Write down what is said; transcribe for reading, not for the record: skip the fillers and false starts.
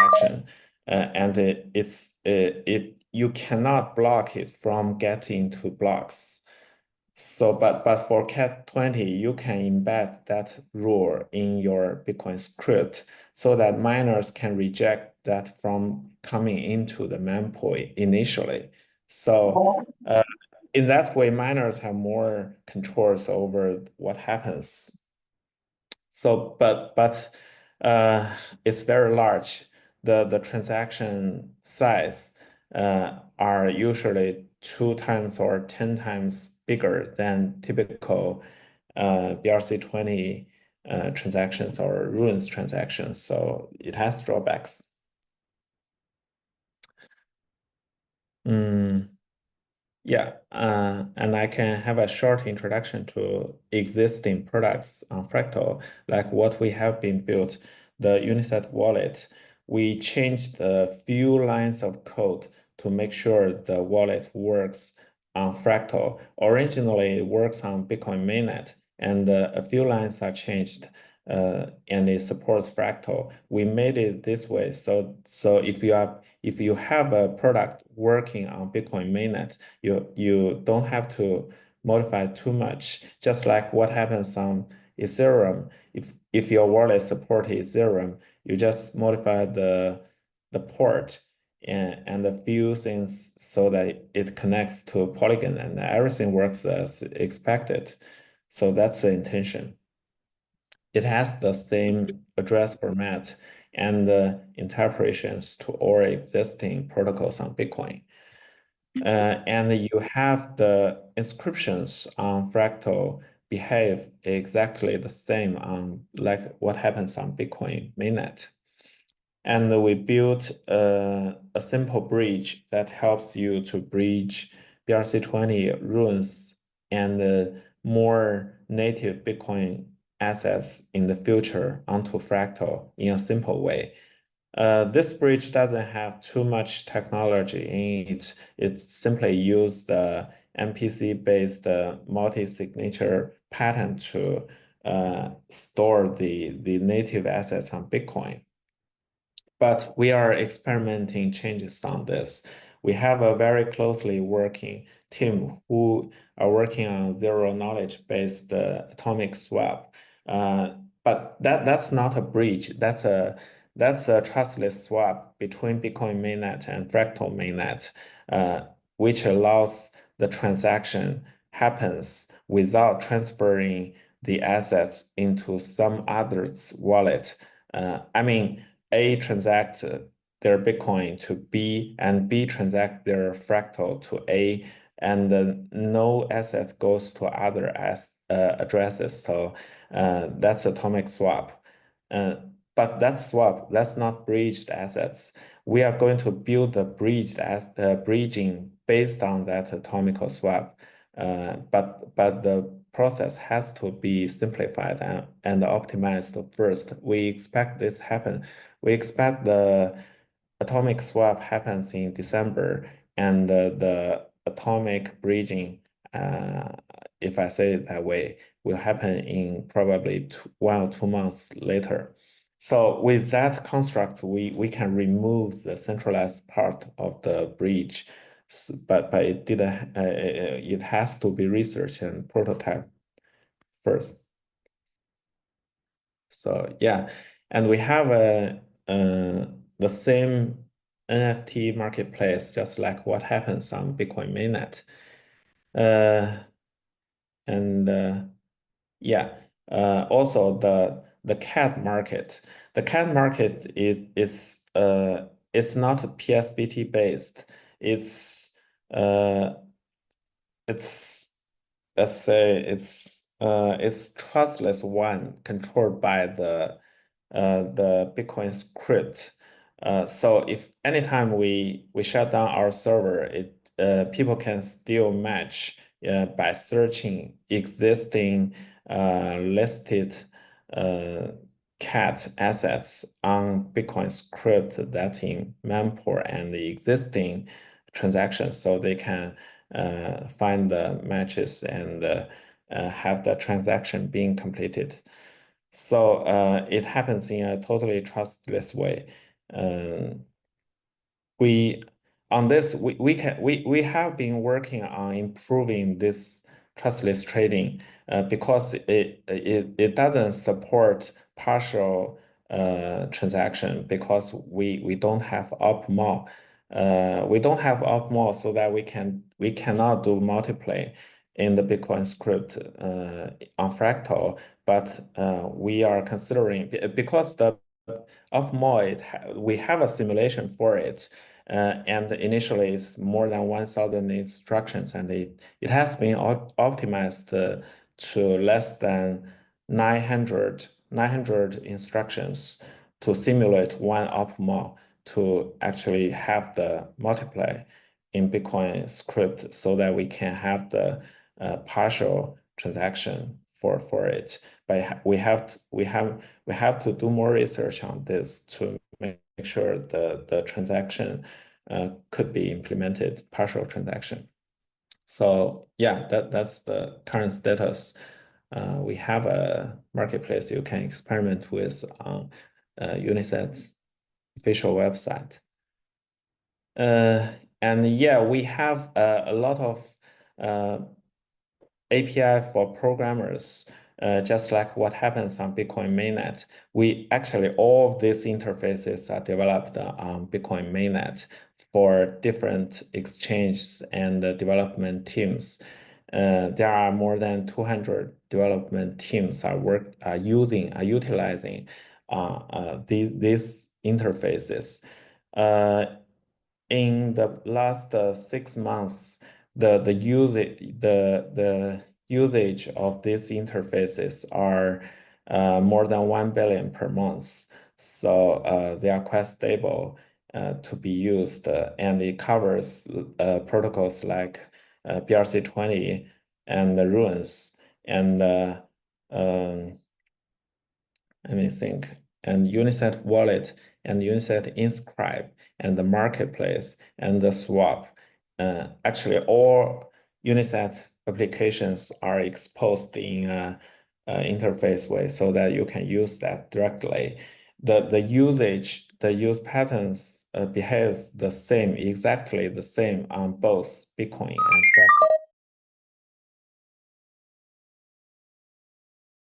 transaction, and you cannot block it from getting to blocks. So, but for Cat20, you can embed that rule in your Bitcoin script so that miners can reject that from coming into the mempool initially. So, in that way, miners have more controls over what happens. So, but it's very large. The transaction size are usually 2 times or 10 times bigger than typical BRC20 transactions or ruins transactions. So it has drawbacks. Yeah, and I can have a short introduction to existing products on Fractal, like what we have been built, the Unisat wallet. We changed a few lines of code to make sure the wallet works on Fractal. Originally, it works on Bitcoin mainnet, and a few lines are changed, and it supports Fractal. We made it this way, so if you have a product working on Bitcoin mainnet, you don't have to modify too much. Just like what happens on Ethereum, if your wallet supports Ethereum, you just modify the port and a few things so that it connects to Polygon and everything works as expected. So that's the intention. It has the same address format and interpretations to all existing protocols on Bitcoin. And you have the inscriptions on Fractal behave exactly the same on like what happens on Bitcoin mainnet. And we built a simple bridge that helps you to bridge BRC20 runes and more native Bitcoin assets in the future onto Fractal in a simple way. This bridge doesn't have too much technology in it. It simply uses the MPC-based multi-signature pattern to store the native assets on Bitcoin. But we are experimenting changes on this. We have a very closely working team who are working on zero knowledge based atomic swap. But that's not a bridge. That's a trustless swap between Bitcoin mainnet and Fractal mainnet, which allows the transaction happens without transferring the assets into some other's wallet. I mean, A transact their Bitcoin to B and B transact their Fractal to A, and no asset goes to other addresses. So that's atomic swap. But that swap, that's not bridged assets. We are going to build the bridging based on that atomical swap. But the process has to be simplified and optimized first. We expect this happen. We expect the atomic swap happens in December, and the atomic bridging, if I say it that way, will happen in probably 1 or 2 months later. So with that construct, we can remove the centralized part of the bridge, but it didn't. It has to be researched and prototype first. So yeah, and we have the same NFT marketplace, just like what happens on Bitcoin mainnet. And yeah, also the cat market. The cat market it's not PSBT based. Uh, it's let's say it's trustless one controlled by the Bitcoin script. So if anytime we shut down our server, people can still match by searching existing listed cat assets on Bitcoin script that in mempool and the existing transactions, so they can find the matches and have the transaction being completed. So it happens in a totally trustless way. Um, we on this we have been working on improving this trustless trading because it doesn't support partial transaction because we don't have optimal so that we cannot do multiply in the Bitcoin script on Fractal, but we are considering because the optimoid we have a simulation for it. And initially, it's more than 1,000 instructions, and it has been optimized to less than 900 instructions to simulate one optimal to actually have the multiply in Bitcoin script so that we can have the partial transaction for it. But we have to do more research on this to make sure the transaction could be implemented partial transaction. So yeah, that's the current status. We have a marketplace you can experiment with on Unisat's official website. And yeah, we have a lot of API for programmers, just like what happens on Bitcoin mainnet. We actually, all of these interfaces are developed on Bitcoin mainnet for different exchanges and development teams. There are more than 200 development teams are utilizing these interfaces. Uh, in the last 6 months, the usage of these interfaces are more than 1 billion per month. So they are quite stable to be used, and it covers protocols like BRC20 and the ruins and um, let me think. And Unisat Wallet and Unisat Inscribe and the marketplace and the swap. Actually, all Unisat applications are exposed in a interface way so that you can use that directly. The use patterns behaves exactly the same on both Bitcoin and